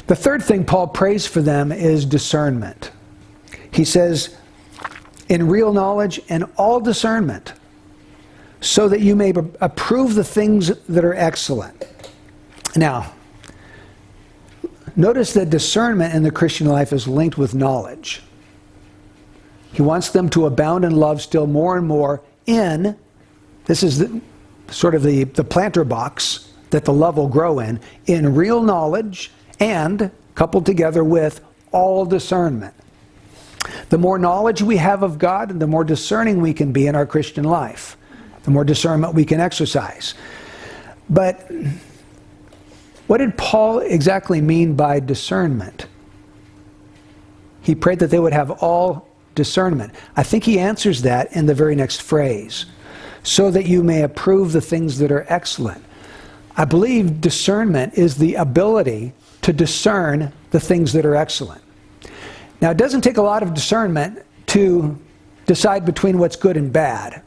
The third thing Paul prays for them is discernment. He says, in real knowledge and all discernment, so that you may approve the things that are excellent. Now, notice that discernment in the Christian life is linked with knowledge. He wants them to abound in love still more and more in, this is sort of the planter box that the love will grow in real knowledge and coupled together with all discernment. The more knowledge we have of God, the more discerning we can be in our Christian life. The more discernment we can exercise. But what did Paul exactly mean by discernment? He prayed that they would have all discernment. I think he answers that in the very next phrase. So that you may approve the things that are excellent. I believe discernment is the ability to discern the things that are excellent. Now, it doesn't take a lot of discernment to decide between what's good and bad.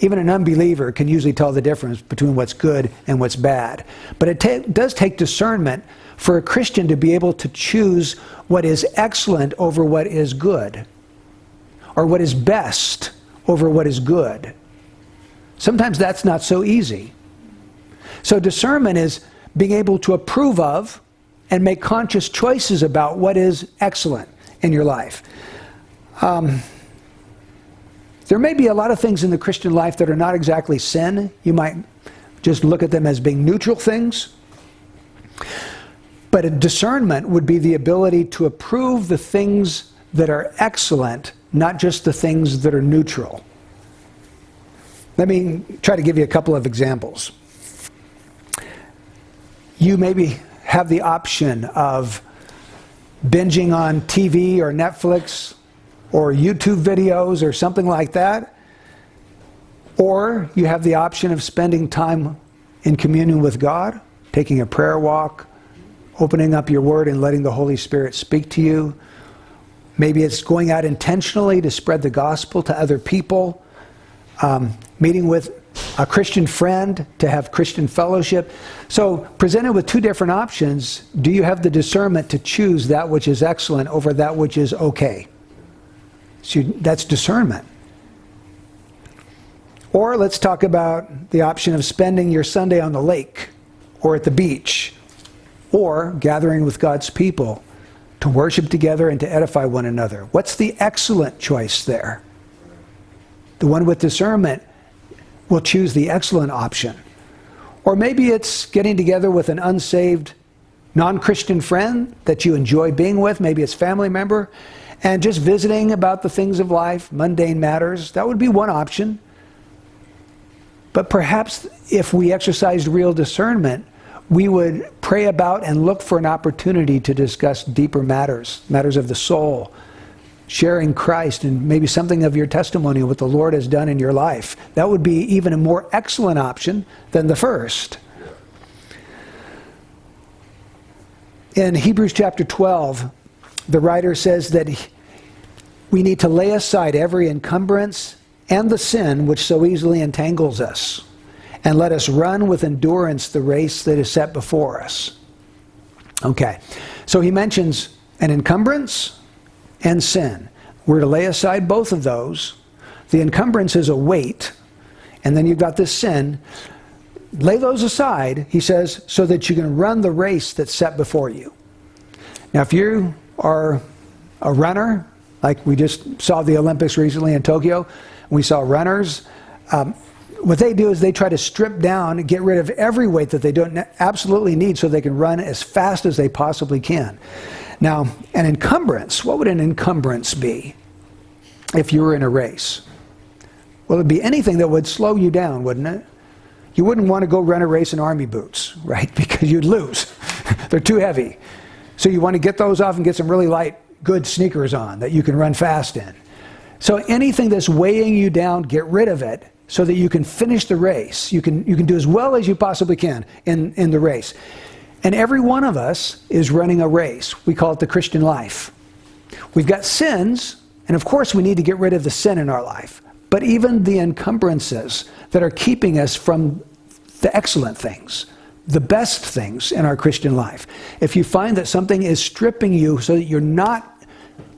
Even an unbeliever can usually tell the difference between what's good and what's bad. But it does take discernment for a Christian to be able to choose what is excellent over what is good, or what is best over what is good. Sometimes that's not so easy. So discernment is being able to approve of and make conscious choices about what is excellent in your life. There may be a lot of things in the Christian life that are not exactly sin. You might just look at them as being neutral things. But a discernment would be the ability to approve the things that are excellent, not just the things that are neutral. Let me try to give you a couple of examples. You maybe have the option of binging on TV or Netflix or YouTube videos or something like that. Or you have the option of spending time in communion with God, taking a prayer walk, opening up your word and letting the Holy Spirit speak to you. Maybe it's going out intentionally to spread the gospel to other people, meeting with a Christian friend to have Christian fellowship. So, presented with two different options, do you have the discernment to choose that which is excellent over that which is okay? So that's discernment. Or let's talk about the option of spending your Sunday on the lake or at the beach, or gathering with God's people to worship together and to edify one another. What's the excellent choice there? The one with discernment will choose the excellent option. Or maybe it's getting together with an unsaved, non-Christian friend that you enjoy being with. Maybe it's a family member, and just visiting about the things of life, mundane matters. That would be one option. But perhaps if we exercised real discernment, we would pray about and look for an opportunity to discuss deeper matters, matters of the soul, sharing Christ and maybe something of your testimony of what the Lord has done in your life. That would be even a more excellent option than the first. In Hebrews chapter 12, the writer says that we need to lay aside every encumbrance and the sin which so easily entangles us, and let us run with endurance the race that is set before us. Okay, so he mentions an encumbrance and sin. We're to lay aside both of those. The encumbrance is a weight, and then you've got this sin. Lay those aside, he says, so that you can run the race that's set before you. Now, if you are a runner, like we just saw the Olympics recently in Tokyo, we saw runners, what they do is they try to strip down and get rid of every weight that they don't absolutely need so they can run as fast as they possibly can. Now, an encumbrance, what would an encumbrance be if you were in a race? Well, it'd be anything that would slow you down, wouldn't it? You wouldn't want to go run a race in army boots, right? Because you'd lose. They're too heavy. So you want to get those off and get some really light, good sneakers on that you can run fast in. So anything that's weighing you down, get rid of it so that you can finish the race. You can do as well as you possibly can in the race. And every one of us is running a race. We call it the Christian life. We've got sins, and of course we need to get rid of the sin in our life. But even the encumbrances that are keeping us from the excellent things, the best things in our Christian life. If you find that something is stripping you so that you're not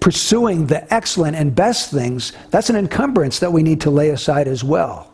pursuing the excellent and best things, that's an encumbrance that we need to lay aside as well.